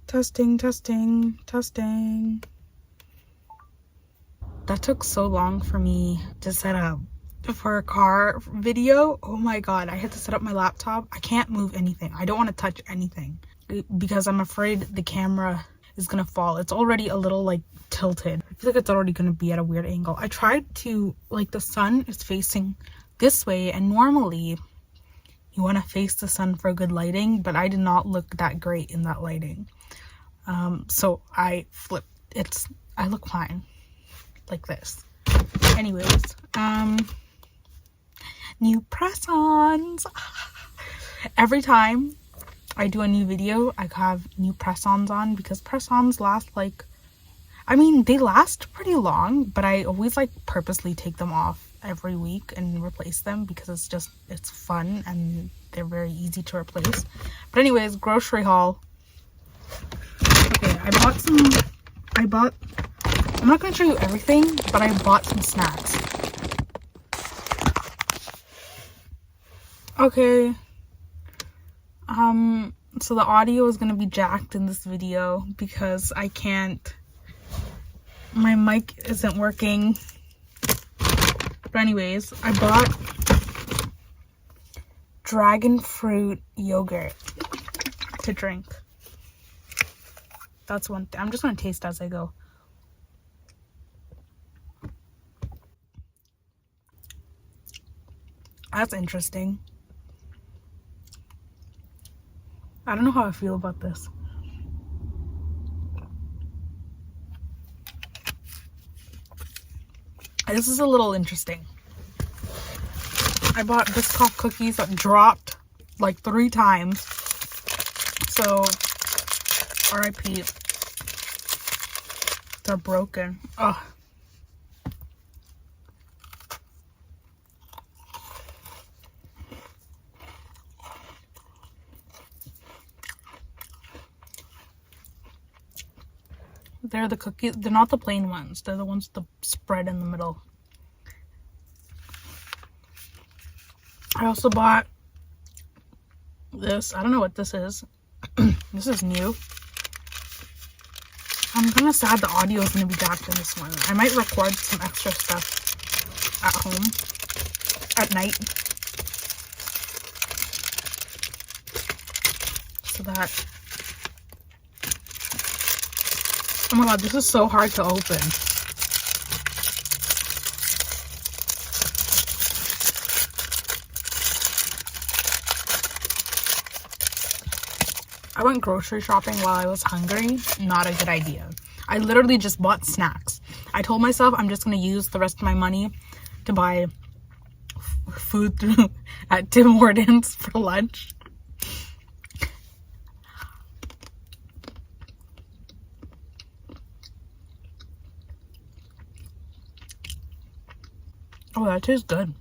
Testing, testing, testing. That took so long for me to set up for a car video. Oh my god, I had to set up my laptop. I can't move anything. I don't want to touch anything because I'm afraid the camera is gonna fall. It's already a little like tilted. I feel like it's already gonna be at a weird angle. I tried to, like, the sun is facing this way, and normally you want to face the sun for good lighting, but I did not look that great in that lighting. So I flipped. I look fine like this. Anyways, new press-ons. Every time I do a new video, I have new press-ons on because press-ons last like, I mean, they last pretty long, but I always like purposely take them off every week and replace them because it's fun and they're very easy to replace. But anyways, grocery haul. Okay, I'm not gonna show you everything, but I bought some snacks. Okay, so the audio is gonna be jacked in this video because my mic isn't working. But anyways, I bought dragon fruit yogurt to drink. That's one thing. I'm just gonna taste as I go. That's interesting. I don't know how I feel about this. This is a little interesting. I bought Biscoff cookies that dropped like 3 times. So, RIP. They're broken. Ugh. They're the cookies. They're not the plain ones. They're the ones with the spread in the middle. I also bought this. I don't know what this is. This is new. I'm kind of sad the audio is going to be jacked in this one. I might record some extra stuff at home at night. So that... Oh my god, this is so hard to open. I went grocery shopping while I was hungry. Not a good idea. I literally just bought snacks. I told myself I'm just going to use the rest of my money to buy food at Tim Hortons for lunch. Oh, that tastes good.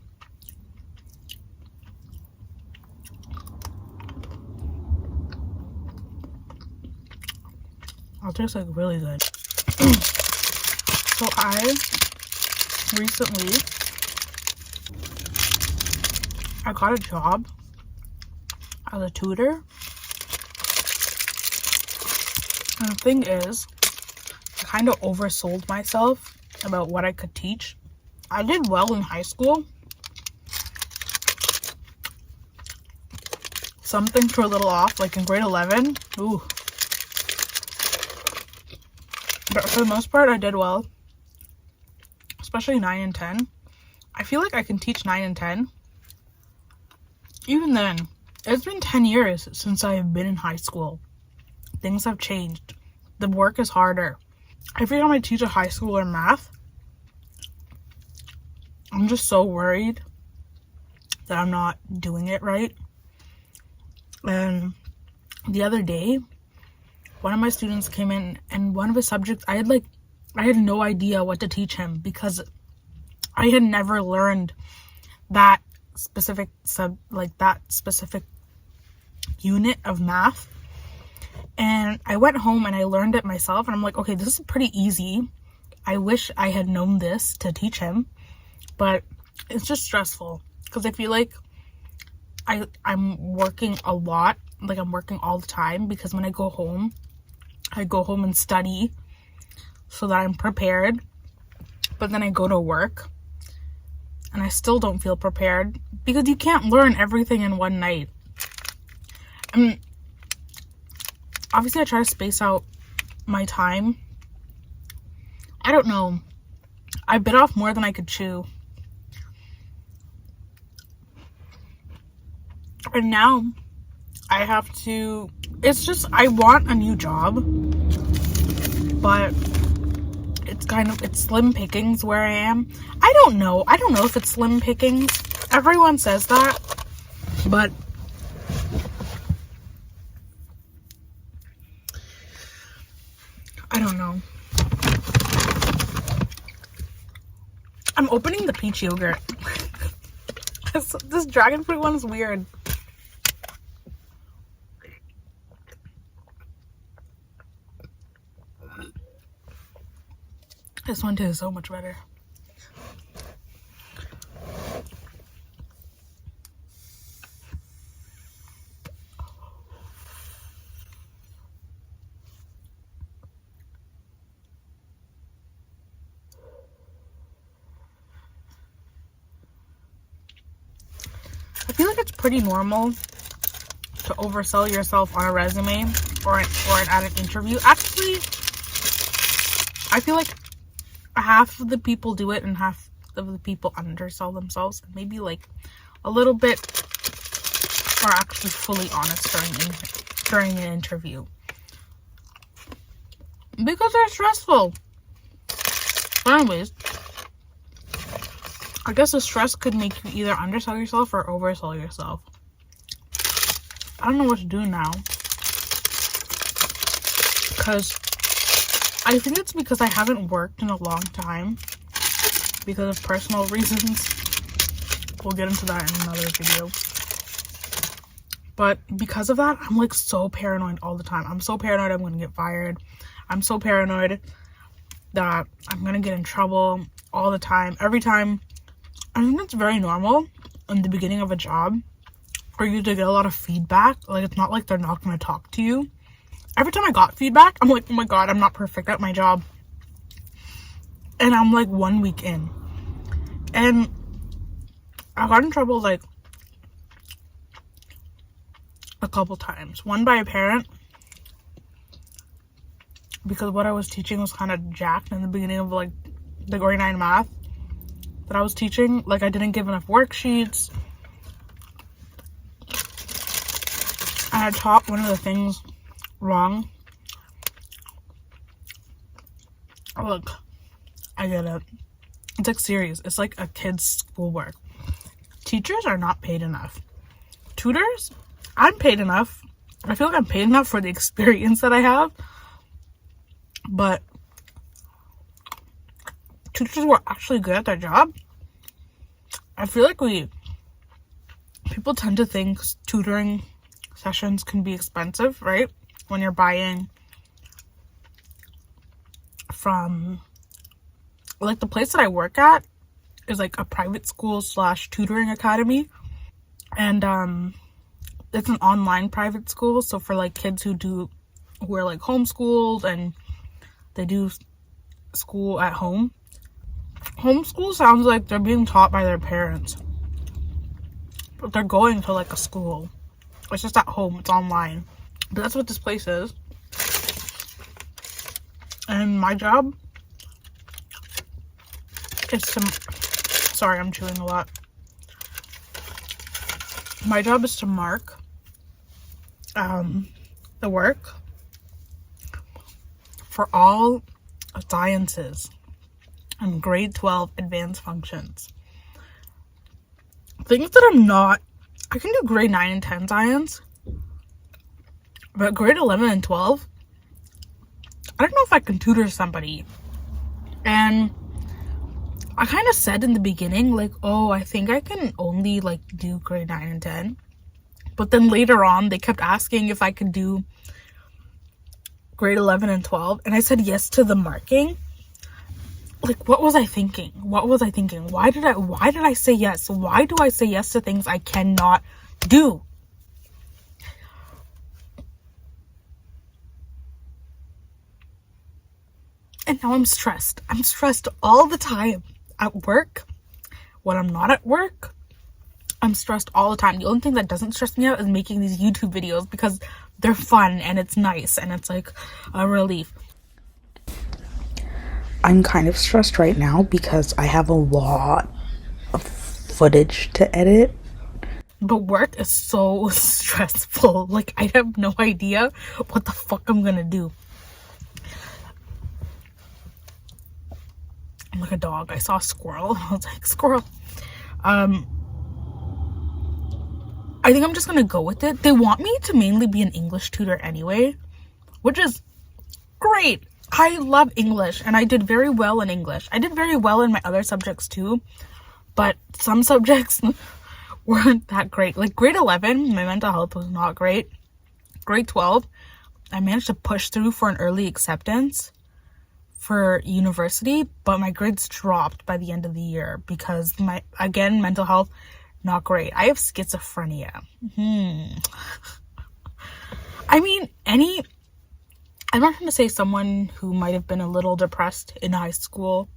That tastes like really good. So I recently got a job as a tutor. And the thing is, I kind of oversold myself about what I could teach. I did well in high school. Some things were a little off, like in grade 11. Ooh. But for the most part, I did well. Especially 9 and 10. I feel like I can teach 9 and 10. Even then, it's been 10 years since I have been in high school. Things have changed. The work is harder. Every time I teach a high schooler math, I'm just so worried that I'm not doing it right. And the other day, one of my students came in and one of his subjects, I had no idea what to teach him because I had never learned that specific unit of math. And I went home and I learned it myself and I'm like, okay, this is pretty easy. I wish I had known this to teach him. But it's just stressful because I feel like I'm working a lot, like I'm working all the time, because when I go home I go home and study so that I'm prepared. But then I go to work and I still don't feel prepared because you can't learn everything in one night. I mean, obviously I try to space out my time. I don't know. I bit off more than I could chew. And now I have to, it's just, I want a new job, but it's slim pickings where I am. I don't know if it's slim pickings. Everyone says that, but I don't know. I'm opening the peach yogurt. This dragon fruit one is weird. This one tastes so much better. I feel like it's pretty normal to oversell yourself on a resume or at an interview. Actually, I feel like half of the people do it and half of the people undersell themselves. Maybe like a little bit are actually fully honest during an interview. Because they're stressful. But anyways, I guess the stress could make you either undersell yourself or oversell yourself. I don't know what to do now. Because I think it's because I haven't worked in a long time. Because of personal reasons. We'll get into that in another video. But because of that, I'm like so paranoid all the time. I'm so paranoid I'm gonna get fired. I'm so paranoid that I'm gonna get in trouble all the time. Every time. I think it's very normal in the beginning of a job for you to get a lot of feedback. Like, it's not like they're not going to talk to you. Every time I got feedback, I'm like, oh my god, I'm not perfect at my job. And I'm like 1 week in. And I got in trouble like a couple times. One by a parent because what I was teaching was kind of jacked in the beginning of like the grade 9 math that I was teaching. Like, I didn't give enough worksheets. And I taught one of the things wrong. Look, I get it. It's like serious. It's like a kid's schoolwork. Teachers are not paid enough. Tutors, I'm paid enough. I feel like I'm paid enough for the experience that I have. But tutors who are actually good at their job, I feel like people tend to think tutoring sessions can be expensive, right? When you're buying from, like, the place that I work at is like a private school / tutoring academy. And it's an online private school. So for like kids who are like homeschooled and they do school at home. Homeschool sounds like they're being taught by their parents. But they're going to like a school. It's just at home. It's online. But that's what this place is. And my job is to... Sorry, I'm chewing a lot. My job is to mark the work for all sciences and grade 12 advanced functions. Things that I'm not... I can do grade 9 and 10 science. But grade 11 and 12, I don't know if I can tutor somebody. And I kind of said in the beginning, like, oh, I think I can only, like, do grade 9 and 10. But then later on, they kept asking if I could do grade 11 and 12. And I said yes to the marking. Like, what was I thinking? What was I thinking? Why did I say yes? Why do I say yes to things I cannot do? And now I'm stressed. I'm stressed all the time at work. When I'm not at work, I'm stressed all the time. The only thing that doesn't stress me out is making these YouTube videos because they're fun and it's nice and it's like a relief. I'm kind of stressed right now because I have a lot of footage to edit. But work is so stressful. Like, I have no idea what the fuck I'm gonna do. I'm like a dog. I saw a squirrel. I was like, squirrel. I think I'm just gonna go with it. They want me to mainly be an English tutor anyway, which is great. I love English and I did very well in English. I did very well in my other subjects too, but some subjects weren't that great. Like grade 11, my mental health was not great. Grade 12, I managed to push through for an early acceptance for university, but my grades dropped by the end of the year because again, mental health, not great. I have schizophrenia. I mean, I'm not going to say someone who might have been a little depressed in high school,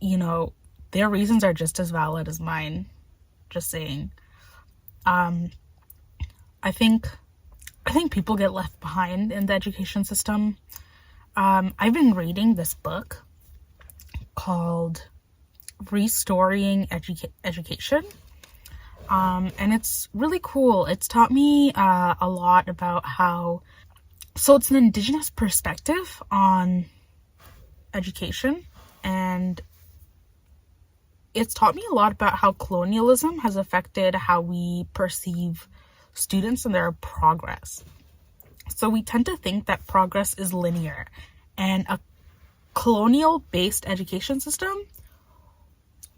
you know, their reasons are just as valid as mine. Just saying. I think people get left behind in the education system. I've been reading this book called Restoring Education. And it's really cool. It's taught me a lot about so it's an Indigenous perspective on education, and it's taught me a lot about how colonialism has affected how we perceive students and their progress. So we tend to think that progress is linear, and a colonial-based education system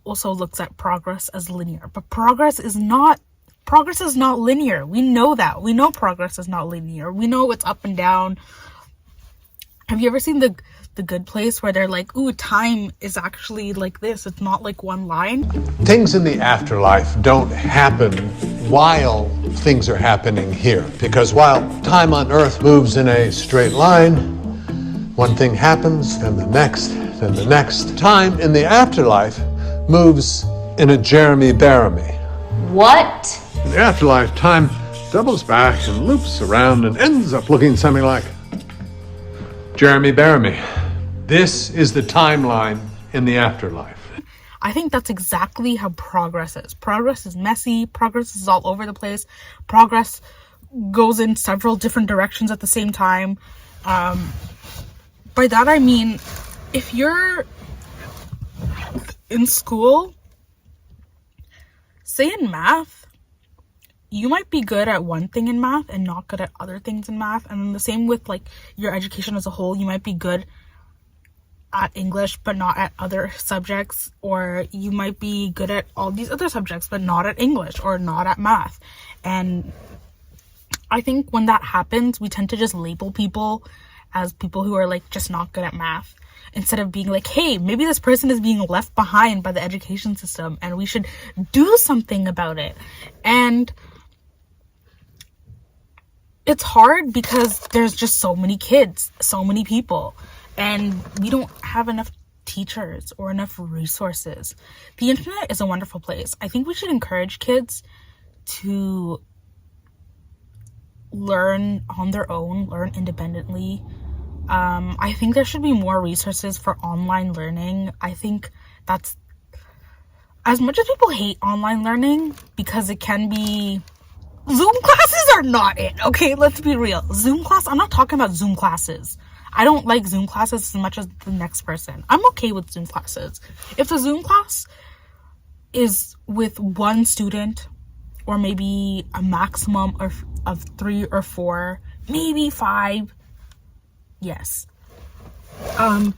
also looks at progress as linear. But progress is not linear. We know that. We know progress is not linear. We know it's up and down. Have you ever seen the Good Place where they're like, ooh, time is actually like this. It's not like one line. Things in the afterlife don't happen while things are happening here. Because while time on Earth moves in a straight line, one thing happens, then the next, then the next. Time in the afterlife moves in a Jeremy-Baramy. What? In the afterlife, time doubles back and loops around and ends up looking something like Jeremy-Baramy. This is the timeline in the afterlife. I think that's exactly how progress is. Progress is messy. Progress is all over the place. Progress goes in several different directions at the same time. By that I mean, if you're in school, say in math, you might be good at one thing in math and not good at other things in math. And then the same with like your education as a whole. You might be good at English but not at other subjects, or you might be good at all these other subjects but not at English or not at math. And I think when that happens, we tend to just label people as people who are like just not good at math, instead of being like, hey, maybe this person is being left behind by the education system and we should do something about it. And it's hard because there's just so many kids, so many people, and we don't have enough teachers or enough resources. The internet is a wonderful place. I think we should encourage kids to learn on their own, learn independently. I think there should be more resources for online learning. I think that's, as much as people hate online learning because it can be, Zoom classes are not it, okay? Let's be real. Zoom class, I'm not talking about Zoom classes. I don't like Zoom classes as much as the next person. I'm okay with Zoom classes. If the Zoom class is with one student, or maybe a maximum of 3 or 4, maybe 5, yes.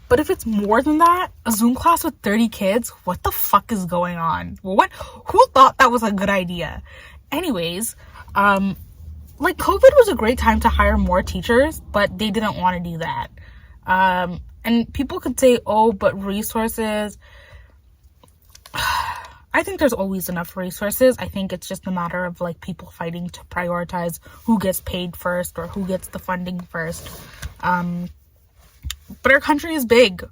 But if it's more than that, a Zoom class with 30 kids, what the fuck is going on? Who thought that was a good idea? Anyways, like COVID was a great time to hire more teachers, but they didn't want to do that. And people could say, oh, but resources. I think there's always enough resources. I think it's just a matter of like people fighting to prioritize who gets paid first or who gets the funding first. But our country is big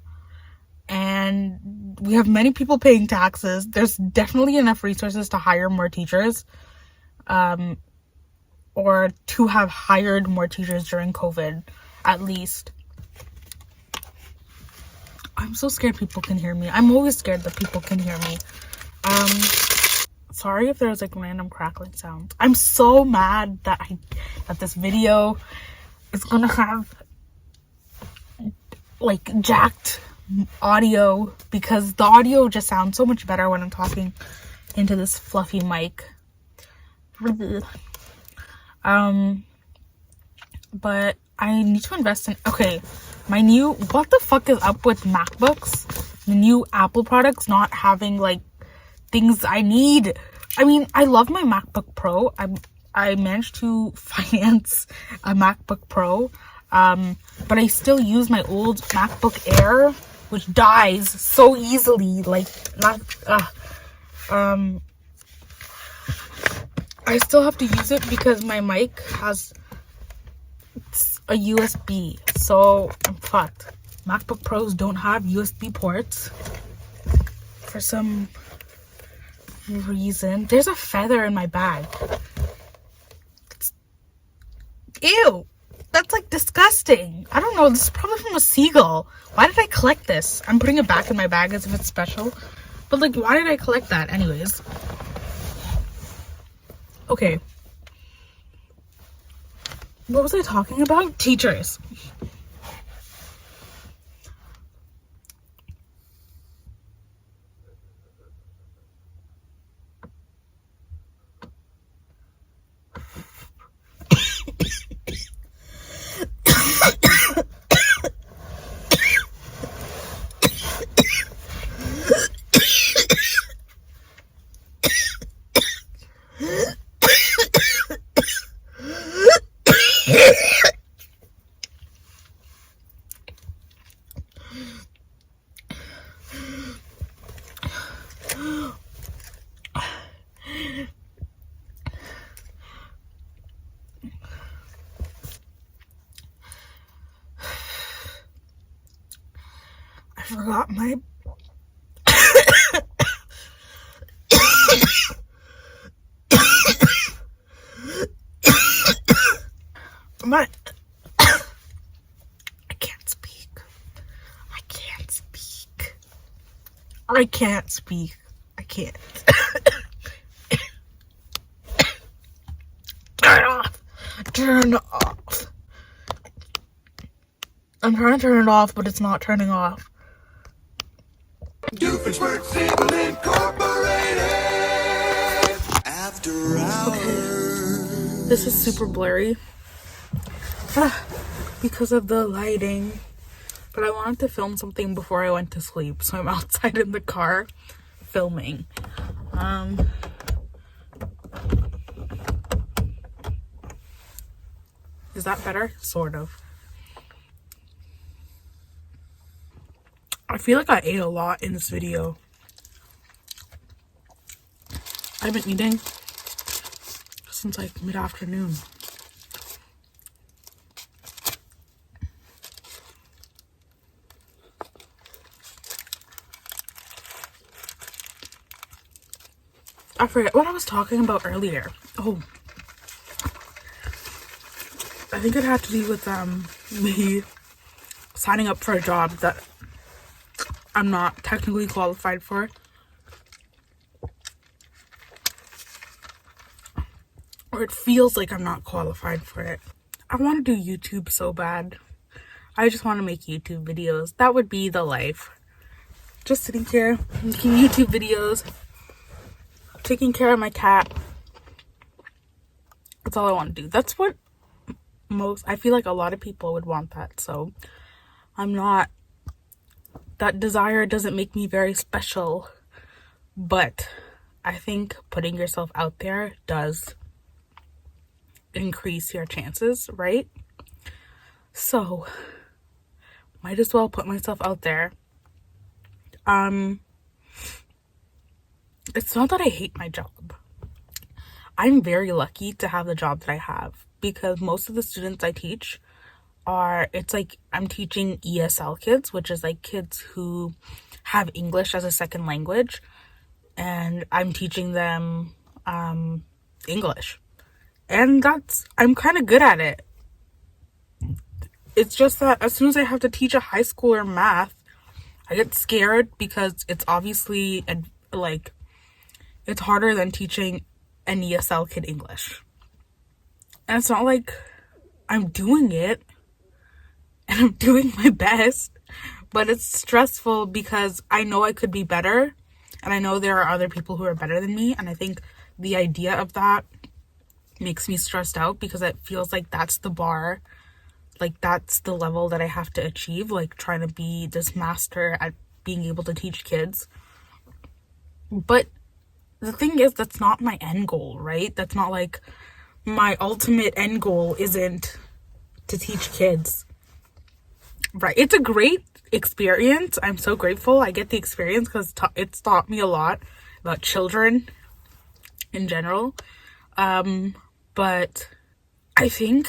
and we have many people paying taxes. There's definitely enough resources to hire more teachers, or to have hired more teachers during COVID, at least. I'm so scared people can hear me. I'm always scared that people can hear me. Sorry if there's like random crackling sounds. I'm so mad that this video is gonna have like jacked audio, because the audio just sounds so much better when I'm talking into this fluffy mic. But I need to invest in, okay, my new, what the fuck is up with MacBooks? The new Apple products not having like things I need. I mean, I love my MacBook Pro. I managed to finance a MacBook Pro, but I still use my old MacBook Air, which dies so easily. Like, not, I still have to use it because my mic has a USB, so I'm fucked. MacBook Pros don't have USB ports for some reason. There's a feather in my bag. Ew, that's like disgusting. I don't know, this is probably from a seagull. Why did I collect this? I'm putting it back in my bag as if it's special, but like, why did I collect that anyways? Okay, what was I talking about? Teachers. I forgot my my I can't speak. I can't speak. I can't speak. I can't. Turn off. Turn off. I'm trying to turn it off, but it's not turning off. Doofenshmirtz Cable Incorporated. After hours. This is super blurry because of the lighting, but I wanted to film something before I went to sleep, so I'm outside in the car filming. Is that better? Sort of. I feel like I ate a lot in this video. I've been eating since like mid-afternoon. I forget what I was talking about earlier. Oh, I think it had to do with me signing up for a job that I'm not technically qualified for. Or it feels like I'm not qualified for it. I want to do YouTube so bad. I just want to make YouTube videos. That would be the life. Just sitting here making YouTube videos, taking care of my cat. That's all I want to do. That's what I feel like a lot of people would want that. So I'm not, that desire doesn't make me very special, but I think putting yourself out there does increase your chances, right? So might as well put myself out there. It's not that I hate my job. I'm very lucky to have the job that I have, because most of the students I teach it's like I'm teaching ESL kids, which is like kids who have English as a second language, and I'm teaching them English. And I'm kind of good at it. It's just that as soon as I have to teach a high schooler math, I get scared because it's obviously like it's harder than teaching an ESL kid English. And it's not like I'm doing it and I'm doing my best, but it's stressful because I know I could be better, and I know there are other people who are better than me, and I think the idea of that makes me stressed out because it feels like that's the bar, like that's the level that I have to achieve, like trying to be this master at being able to teach kids. But the thing is, that's not my end goal, right? That's not like my ultimate end goal isn't to teach kids, right? It's a great experience. I'm so grateful I get the experience because it's taught me a lot about children in general. But I think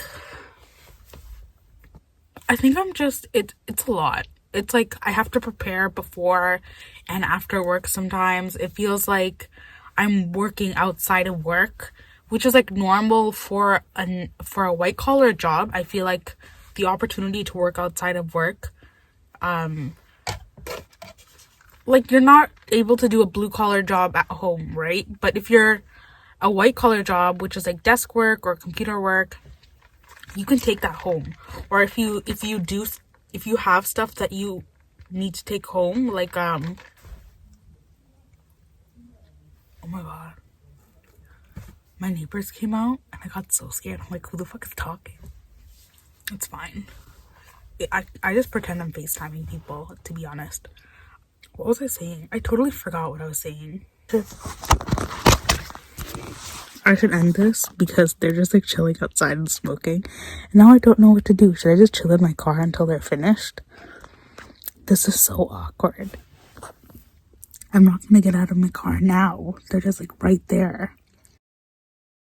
I'm just, it's a lot. It's like I have to prepare before and after work sometimes. It feels like I'm working outside of work, which is like normal for a white collar job. I feel like the opportunity to work outside of work, like you're not able to do a blue collar job at home, right? But if you're a white collar job, which is like desk work or computer work, you can take that home. Or if you have stuff that you need to take home, like oh my god, my neighbors came out and I got so scared. I'm like, who the fuck is talking? It's fine. I just pretend I'm FaceTiming people, to be honest. What was I saying? I totally forgot what I was saying. I should end this because they're just like chilling outside and smoking. And now I don't know what to do. Should I just chill in my car until they're finished? This is so awkward. I'm not gonna get out of my car now. They're just like right there.